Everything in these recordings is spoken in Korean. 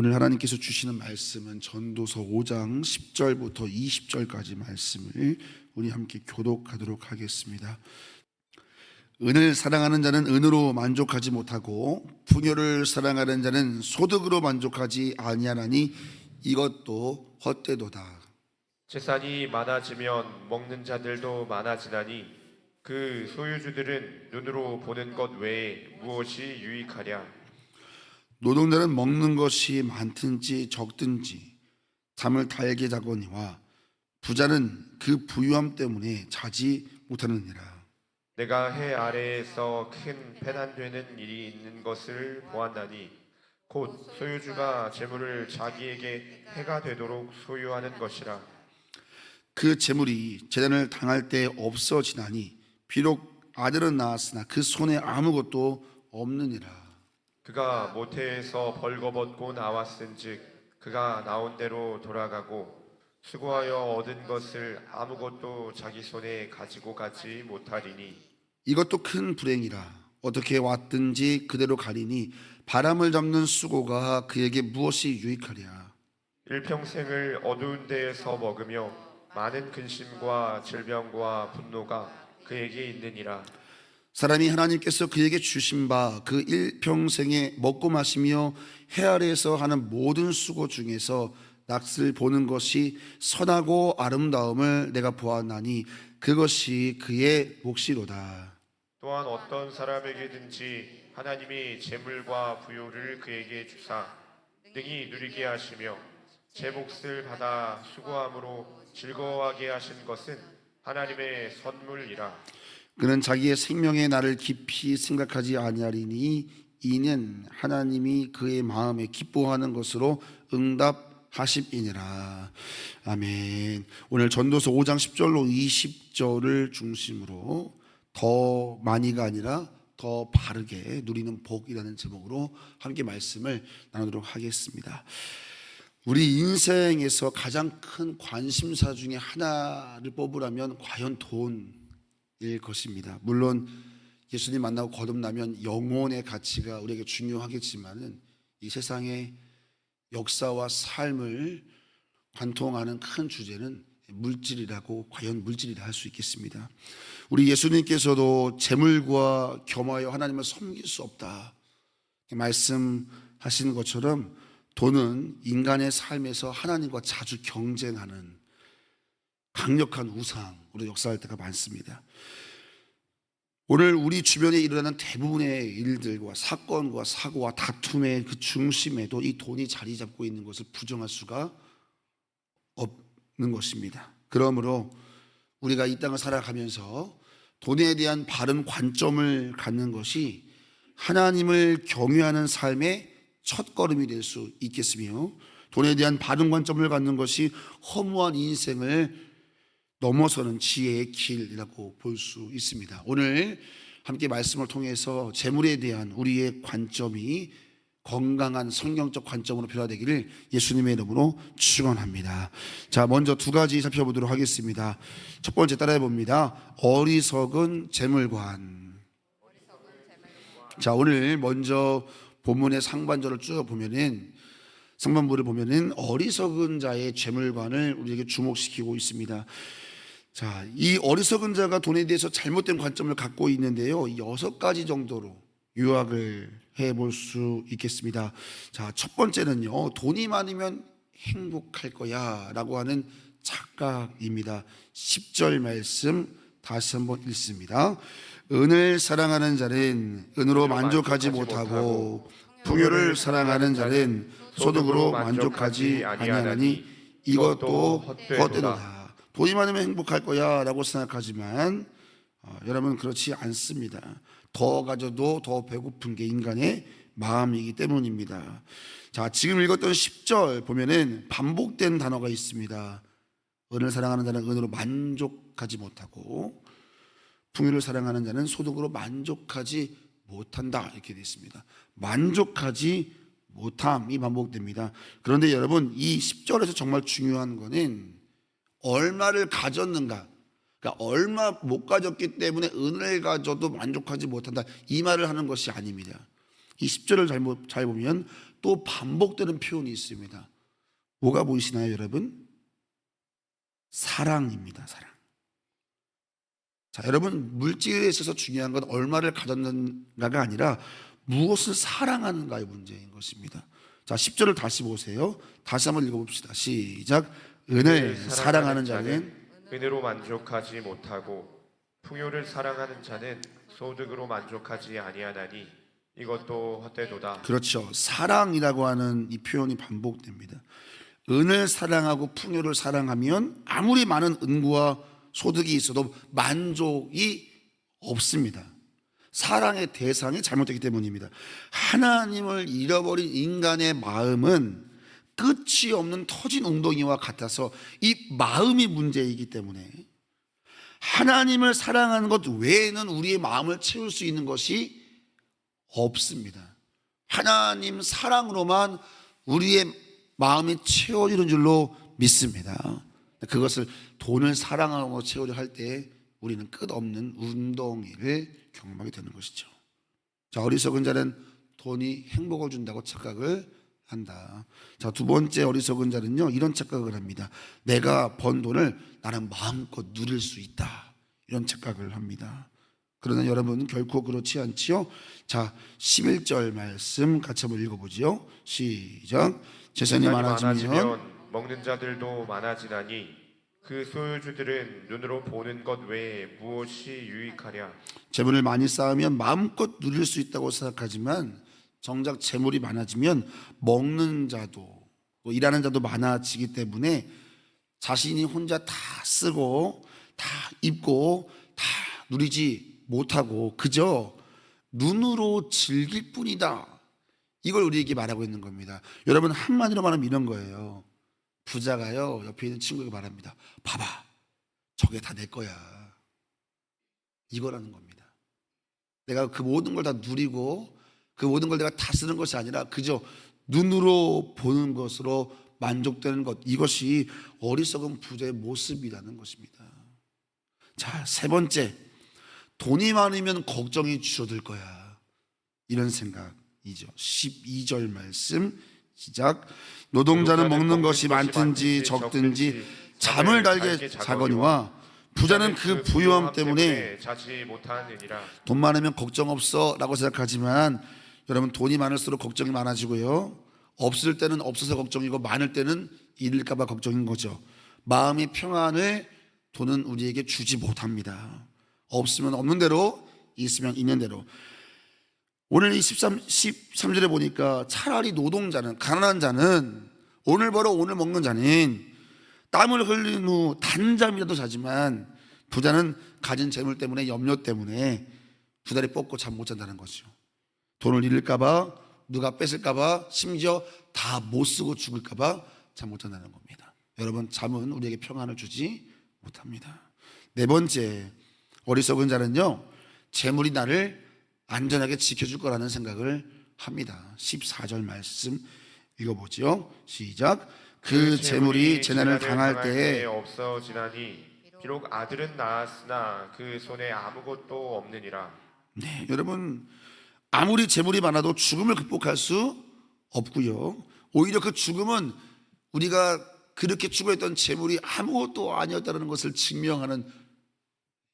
오늘 하나님께서 주시는 말씀은 전도서 5장 10절부터 20절까지 말씀을 우리 함께 교독하도록 하겠습니다. 은을 사랑하는 자는 은으로 만족하지 못하고 풍요를 사랑하는 자는 소득으로 만족하지 아니하나니 이것도 헛되도다. 재산이 많아지면 먹는 자들도 많아지나니 그 소유주들은 눈으로 보는 것 외에 무엇이 유익하랴. 노동자는 먹는 것이 많든지 적든지 잠을 달게 자거니와 부자는 그 부유함 때문에 자지 못하느니라. 내가 해 아래에서 큰 배난되는 일이 있는 것을 보았나니 곧 소유주가 재물을 자기에게 해가 되도록 소유하는 것이라. 그 재물이 재단을 당할 때 없어지나니 비록 아들은 낳았으나 그 손에 아무것도 없느니라. 그가 모태에서 벌거벗고 나왔은즉 그가 나온 대로 돌아가고 수고하여 얻은 것을 아무것도 자기 손에 가지고 가지 못하리니 이것도 큰 불행이라. 어떻게 왔든지 그대로 가리니 바람을 잡는 수고가 그에게 무엇이 유익하랴. 일평생을 어두운 데에서 먹으며 많은 근심과 질병과 분노가 그에게 있느니라. 사람이 하나님께서 그에게 주신 바 그 일평생에 먹고 마시며 해 아래에서 하는 모든 수고 중에서 낯을 보는 것이 선하고 아름다움을 내가 보았나니 그것이 그의 몫이로다. 또한 어떤 사람에게든지 하나님이 재물과 부요를 그에게 주사 능히 누리게 하시며 제 몫을 받아 수고함으로 즐거워하게 하신 것은 하나님의 선물이라. 그는 자기의 생명의 날을 깊이 생각하지 아니하리니 이는 하나님이 그의 마음에 기뻐하는 것으로 응답하심이니라. 아멘. 오늘 전도서 5장 10절로 20절을 중심으로 더 많이가 아니라 더 바르게 누리는 복이라는 제목으로 함께 말씀을 나누도록 하겠습니다. 우리 인생에서 가장 큰 관심사 중에 하나를 뽑으라면 과연 돈일 것입니다. 물론 예수님 만나고 거듭나면 영혼의 가치가 우리에게 중요하겠지만은 이 세상의 역사와 삶을 관통하는 큰 주제는 물질이라고, 과연 물질이라 할 수 있겠습니다. 우리 예수님께서도 재물과 겸하여 하나님을 섬길 수 없다 말씀하시는 것처럼 돈은 인간의 삶에서 하나님과 자주 경쟁하는 강력한 우상으로 역사할 때가 많습니다. 오늘 우리 주변에 일어나는 대부분의 일들과 사건과 사고와 다툼의 그 중심에도 이 돈이 자리 잡고 있는 것을 부정할 수가 없는 것입니다. 그러므로 우리가 이 땅을 살아가면서 돈에 대한 바른 관점을 갖는 것이 하나님을 경외하는 삶의 첫걸음이 될 수 있겠으며, 돈에 대한 바른 관점을 갖는 것이 허무한 인생을 넘어서는 지혜의 길이라고 볼 수 있습니다. 오늘 함께 말씀을 통해서 재물에 대한 우리의 관점이 건강한 성경적 관점으로 변화되기를 예수님의 이름으로 축원합니다. 자, 먼저 두 가지 살펴보도록 하겠습니다. 첫 번째 따라해 봅니다. 어리석은 재물관. 자, 오늘 먼저 본문의 상반절을 쭉 보면은, 상반부를 보면은 어리석은 자의 재물관을 우리에게 주목시키고 있습니다. 자, 이 어리석은 자가 돈에 대해서 잘못된 관점을 갖고 있는데요, 6가지 정도로 요약을 해볼 수 있겠습니다. 자, 첫 번째는요, 돈이 많으면 행복할 거야 라고 하는 착각입니다. 10절 말씀 다시 한번 읽습니다. 은을 사랑하는 자는 은으로 만족하지 못하고 풍요를 사랑하는 자는 소득으로 만족하지 아니하나니 이것도 헛되도다. 돈이 많으면 행복할 거야 라고 생각하지만 여러분, 그렇지 않습니다. 더 가져도 더 배고픈 게 인간의 마음이기 때문입니다. 자, 지금 읽었던 10절 보면은 반복된 단어가 있습니다. 은을 사랑하는 자는 은으로 만족하지 못하고 풍요를 사랑하는 자는 소득으로 만족하지 못한다, 이렇게 되어 있습니다. 만족하지 못함이 반복됩니다. 그런데 여러분, 이 10절에서 정말 중요한 거는 얼마를 가졌는가, 그러니까 얼마 못 가졌기 때문에 은을 가져도 만족하지 못한다, 이 말을 하는 것이 아닙니다. 이 10절을 잘 보면 또 반복되는 표현이 있습니다. 뭐가 보이시나요, 여러분? 사랑입니다. 사랑. 자, 여러분, 물질에 있어서 중요한 건 얼마를 가졌는가가 아니라 무엇을 사랑하는가의 문제인 것입니다. 자, 10절을 다시 보세요. 다시 한번 읽어봅시다. 시작. 은을 사랑하는 자는 은혜로 만족하지 못하고 풍요를 사랑하는 자는 소득으로 만족하지 아니하나니 이것도 헛되도다. 그렇죠. 사랑이라고 하는 이 표현이 반복됩니다. 은을 사랑하고 풍요를 사랑하면 아무리 많은 은구와 소득이 있어도 만족이 없습니다. 사랑의 대상이 잘못됐기 때문입니다. 하나님을 잃어버린 인간의 마음은 끝이 없는 터진 웅덩이와 같아서 이 마음이 문제이기 때문에 하나님을 사랑하는 것 외에는 우리의 마음을 채울 수 있는 것이 없습니다. 하나님 사랑으로만 우리의 마음이 채워지는 줄로 믿습니다. 그것을 돈을 사랑하고 채우려 할 때 우리는 끝없는 운동회를 경험하게 되는 것이죠. 자, 어리석은 자는 돈이 행복을 준다고 착각을 한다. 자, 두 번째 어리석은 자는요, 이런 착각을 합니다. 내가 번 돈을 나는 마음껏 누릴 수 있다. 이런 착각을 합니다. 그러나 여러분 결코 그렇지 않지요. 자, 11절 말씀 같이 한번 읽어보지요. 시작. 재산이 많아지면 먹는 자들도 많아지나니 그 소유주들은 눈으로 보는 것 외에 무엇이 유익하랴. 재물을 많이 쌓으면 마음껏 누릴 수 있다고 생각하지만 정작 재물이 많아지면 먹는 자도 또 일하는 자도 많아지기 때문에 자신이 혼자 다 쓰고 다 입고 다 누리지 못하고 그저 눈으로 즐길 뿐이다. 이걸 우리에게 말하고 있는 겁니다. 여러분, 한마디로 말하면 이런 거예요. 부자가요, 옆에 있는 친구에게 말합니다. 봐봐, 저게 다 내 거야. 이거라는 겁니다. 내가 그 모든 걸 다 누리고 그 모든 걸 내가 다 쓰는 것이 아니라 그저 눈으로 보는 것으로 만족되는 것, 이것이 어리석은 부자의 모습이라는 것입니다. 자, 세 번째, 돈이 많으면 걱정이 줄어들 거야. 이런 생각이죠. 12절 말씀 시작. 노동자는 먹는 것이 많든지 적든지 잠을 달게 자거니와 부자는 그 부유함 때문에 자지 못하느니라. 돈 많으면 걱정 없어 라고 생각하지만 여러분, 돈이 많을수록 걱정이 많아지고요, 없을 때는 없어서 걱정이고 많을 때는 잃을까 봐 걱정인 거죠. 마음의 평안을 돈은 우리에게 주지 못합니다. 없으면 없는 대로, 있으면 있는 대로. 오늘 이 13절에 보니까 차라리 노동자는, 가난한 자는, 오늘 벌어 오늘 먹는 자는 땀을 흘린 후 단잠이라도 자지만 부자는 가진 재물 때문에, 염려 때문에 두 다리 뻗고 잠 못 잔다는 거죠. 돈을 잃을까 봐, 누가 뺏을까 봐, 심지어 다 못 쓰고 죽을까 봐 잠 못 잔다는 겁니다. 여러분, 잠은 우리에게 평안을 주지 못합니다. 네 번째, 어리석은 자는요, 재물이 나를 안전하게 지켜줄 거라는 생각을 합니다. 14절 말씀 읽어보죠. 시작. 그 재물이 재난을 당할 때에 없어지나니 비록 아들은 낳았으나 그 손에 아무것도 없느니라. 네, 여러분, 아무리 재물이 많아도 죽음을 극복할 수 없고요, 오히려 그 죽음은 우리가 그렇게 추구했던 재물이 아무것도 아니었다는 것을 증명하는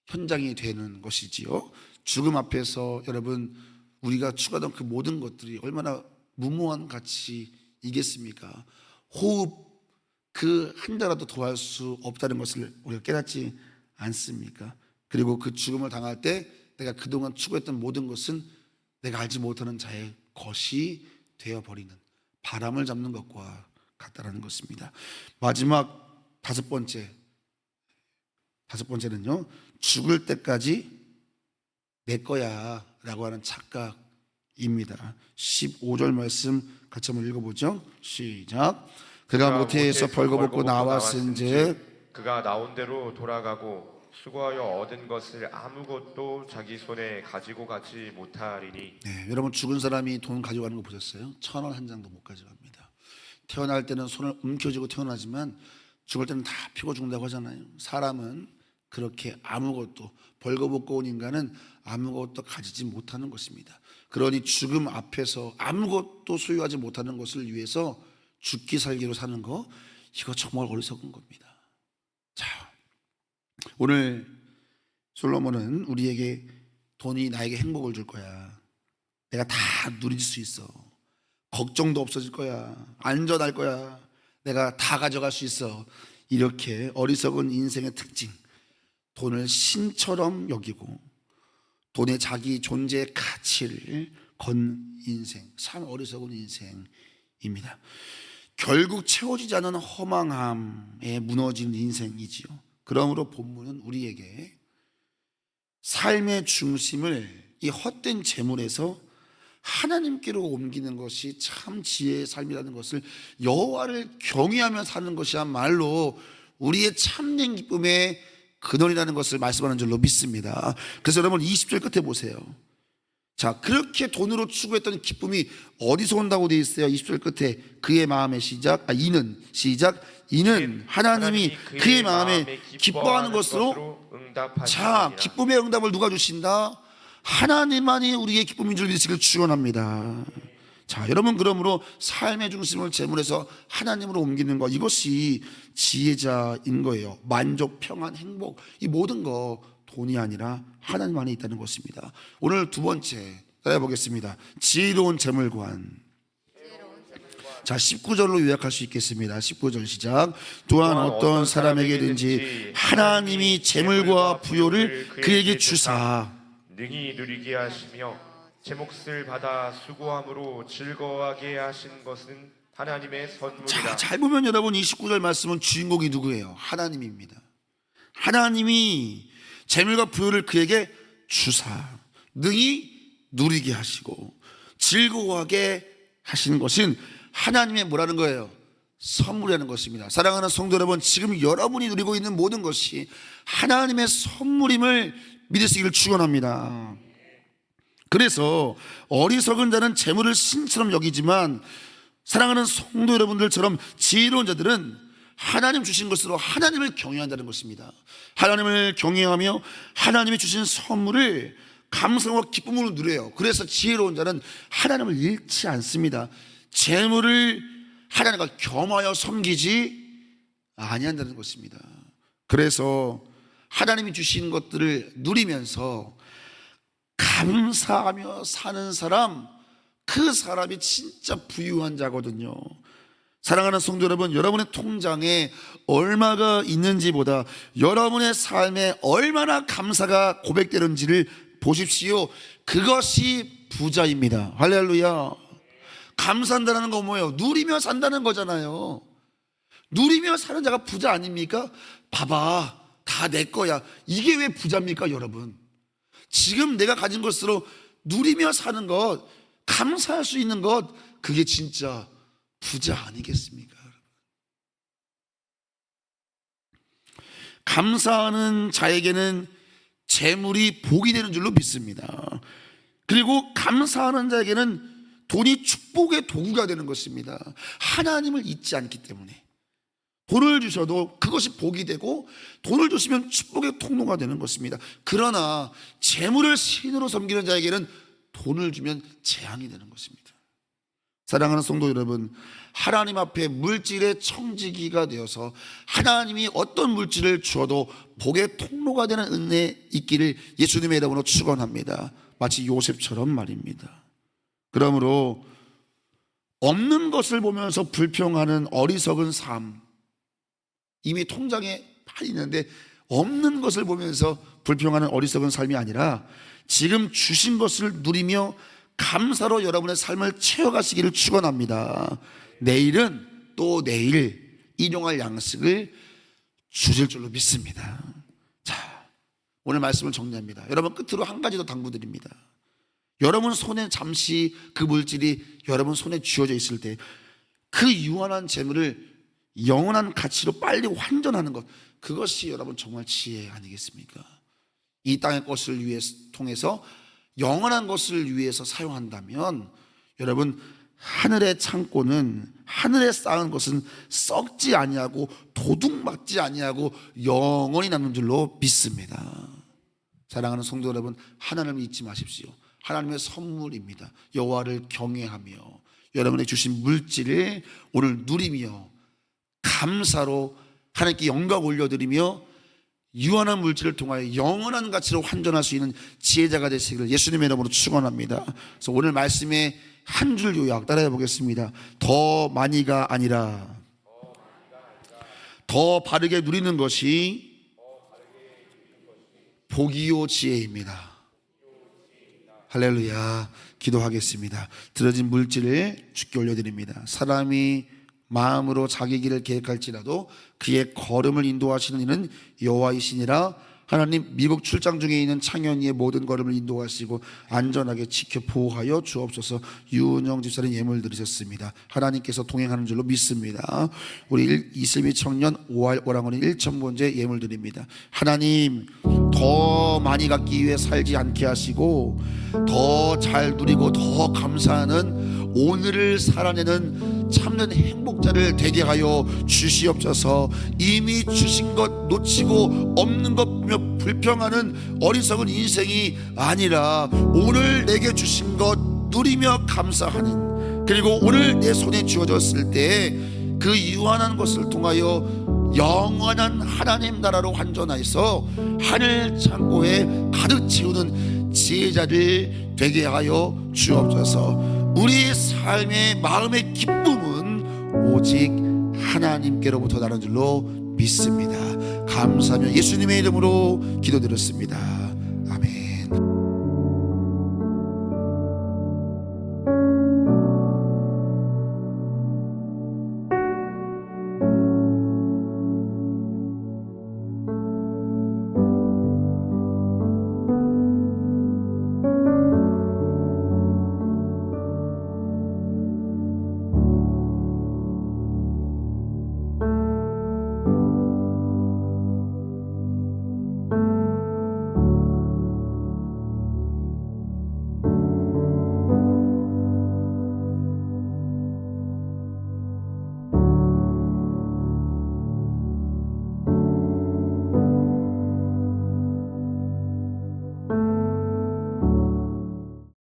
현장이 되는 것이지요. 죽음 앞에서 여러분, 우리가 추구하던 그 모든 것들이 얼마나 무모한 가치이겠습니까? 호흡 그 한 자라도 더할 수 없다는 것을 우리가 깨닫지 않습니까? 그리고 그 죽음을 당할 때 내가 그동안 추구했던 모든 것은 내가 알지 못하는 자의 것이 되어버리는, 바람을 잡는 것과 같다라는 것입니다. 마지막 다섯 번째는요, 죽을 때까지 내 거야 라고 하는 착각입니다. 15절 말씀 같이 한번 읽어보죠. 시작. 그가 모태에서 벌거벗고 나왔은즉 그가 나온 대로 돌아가고 수고하여 얻은 것을 아무것도 자기 손에 가지고 가지 못하리니. 네, 여러분, 죽은 사람이 돈 가져가는 거 보셨어요? 1,000원 한 장도 못 가져갑니다. 태어날 때는 손을 움켜쥐고 태어나지만 죽을 때는 다 피고 죽는다고 하잖아요. 사람은 그렇게 아무것도 벌거벗고 온 인간은 아무것도 가지지 못하는 것입니다. 그러니 죽음 앞에서 아무것도 소유하지 못하는 것을 위해서 죽기 살기로 사는 거, 이거 정말 어리석은 겁니다. 자, 오늘 솔로몬은 우리에게 돈이 나에게 행복을 줄 거야, 내가 다 누릴 수 있어, 걱정도 없어질 거야, 안전할 거야, 내가 다 가져갈 수 있어, 이렇게 어리석은 인생의 특징, 돈을 신처럼 여기고 돈의 자기 존재의 가치를 건 인생, 참 어리석은 인생입니다. 결국 채워지지 않은 허망함에 무너진 인생이지요. 그러므로 본문은 우리에게 삶의 중심을 이 헛된 재물에서 하나님께로 옮기는 것이 참 지혜의 삶이라는 것을, 여호와를 경외하며 사는 것이야말로 우리의 참된 기쁨의 근원이라는 것을 말씀하는 줄로 믿습니다. 그래서 여러분 20절 끝에 보세요. 자, 그렇게 돈으로 추구했던 기쁨이 어디서 온다고 되어 있어요? 20절 끝에 그의 마음의 이는 하나님이 그의 마음에 기뻐하는 것으로 자, 기쁨의 응답을 누가 주신다? 하나님만이 우리의 기쁨인 줄 믿으시길 축원합니다. 자, 여러분, 그러므로 삶의 중심을 재물에서 하나님으로 옮기는 것, 이것이 지혜자인 거예요. 만족, 평안, 행복, 이 모든 거 돈이 아니라 하나님 안에 있다는 것입니다. 오늘 두 번째 따라보겠습니다. 지혜로운 재물관. 자, 19절로 요약할 수 있겠습니다. 19절 시작. 또한 어떤 사람에게든지 하나님이 재물과 부요를 그에게 주사 능히 누리게 하시며 제 몫을 받아 수고함으로 즐거워하게 하신 것은 하나님의 선물이다. 자, 잘 보면 여러분 이 19절 말씀은 주인공이 누구예요? 하나님입니다. 하나님이 재물과 부요를 그에게 주사 능히 누리게 하시고 즐거워하게 하시는 것은 하나님의 뭐라는 거예요? 선물이라는 것입니다. 사랑하는 성도 여러분, 지금 여러분이 누리고 있는 모든 것이 하나님의 선물임을 믿으시기를 축원합니다. 그래서 어리석은 자는 재물을 신처럼 여기지만 사랑하는 성도 여러분들처럼 지혜로운 자들은 하나님 주신 것으로 하나님을 경외한다는 것입니다. 하나님을 경외하며 하나님이 주신 선물을 감사와 기쁨으로 누려요. 그래서 지혜로운 자는 하나님을 잃지 않습니다. 재물을 하나님과 겸하여 섬기지 아니한다는 것입니다. 그래서 하나님이 주신 것들을 누리면서 감사하며 사는 사람, 그 사람이 진짜 부유한 자거든요. 사랑하는 성도 여러분, 여러분의 통장에 얼마가 있는지보다 여러분의 삶에 얼마나 감사가 고백되는지를 보십시오. 그것이 부자입니다. 할렐루야. 감사한다는 건 뭐예요? 누리며 산다는 거잖아요. 누리며 사는 자가 부자 아닙니까? 봐봐, 다 내 거야. 이게 왜 부자입니까, 여러분? 지금 내가 가진 것으로 누리며 사는 것, 감사할 수 있는 것, 그게 진짜 부자 아니겠습니까? 감사하는 자에게는 재물이 복이 되는 줄로 믿습니다. 그리고 감사하는 자에게는 돈이 축복의 도구가 되는 것입니다. 하나님을 잊지 않기 때문에 돈을 주셔도 그것이 복이 되고 돈을 주시면 축복의 통로가 되는 것입니다. 그러나 재물을 신으로 섬기는 자에게는 돈을 주면 재앙이 되는 것입니다. 사랑하는 성도 여러분, 하나님 앞에 물질의 청지기가 되어서 하나님이 어떤 물질을 주어도 복의 통로가 되는 은혜 있기를 예수님의 이름으로 축원합니다. 마치 요셉처럼 말입니다. 그러므로 없는 것을 보면서 불평하는 어리석은 삶, 이미 통장에 많이 있는데 없는 것을 보면서 불평하는 어리석은 삶이 아니라 지금 주신 것을 누리며 감사로 여러분의 삶을 채워가시기를 축원합니다. 내일은 또 내일 일용할 양식을 주실 줄로 믿습니다. 자, 오늘 말씀을 정리합니다. 여러분, 끝으로 한 가지 더 당부드립니다. 여러분 손에 잠시 그 물질이 여러분 손에 쥐어져 있을 때 그 유한한 재물을 영원한 가치로 빨리 환전하는 것, 그것이 여러분 정말 지혜 아니겠습니까? 이 땅의 것을 통해서 영원한 것을 위해서 사용한다면 여러분, 하늘의 창고는 하늘에 쌓은 것은 썩지 아니하고 도둑맞지 아니하고 영원히 남는 줄로 믿습니다. 사랑하는 성도 여러분, 하나님을 잊지 마십시오. 하나님의 선물입니다. 여호와를 경외하며 여러분에게 주신 물질을 오늘 누리며 감사로 하나님께 영광 올려드리며 유한한 물질을 통하여 영원한 가치로 환전할 수 있는 지혜자가 되시기를 예수님의 이름으로 축원합니다. 그래서 오늘 말씀의 한 줄 요약 따라해 보겠습니다. 더 많이가 아니라 더 바르게 누리는 것이 복이요 지혜입니다. 할렐루야. 기도하겠습니다. 들어진 물질을 주께 올려드립니다. 사람이 마음으로 자기 길을 계획할지라도 그의 걸음을 인도하시는 이는 여호와이시니라. 하나님, 미국 출장 중에 있는 창현이의 모든 걸음을 인도하시고 안전하게 지켜 보호하여 주옵소서. 유은영 집사님 예물 드리셨습니다. 하나님께서 동행하는 줄로 믿습니다. 우리 이슬미 청년 오랑원인 1,000번째 예물 드립니다. 하나님, 더 많이 갖기 위해 살지 않게 하시고 더 잘 누리고 더 감사하는 오늘을 살아내는 참된 행복자를 되게 하여 주시옵소서. 이미 주신 것 놓치고 없는 것 보며 불평하는 어리석은 인생이 아니라 오늘 내게 주신 것 누리며 감사하는, 그리고 오늘 내 손에 주어졌을 때 그 유한한 것을 통하여 영원한 하나님 나라로 환전하여서 하늘 창고에 가득 채우는 지혜자를 되게 하여 주옵소서. 우리의 삶의 마음의 기쁨은 오직 하나님께로부터 나는 줄로 믿습니다. 감사하며 예수님의 이름으로 기도드렸습니다.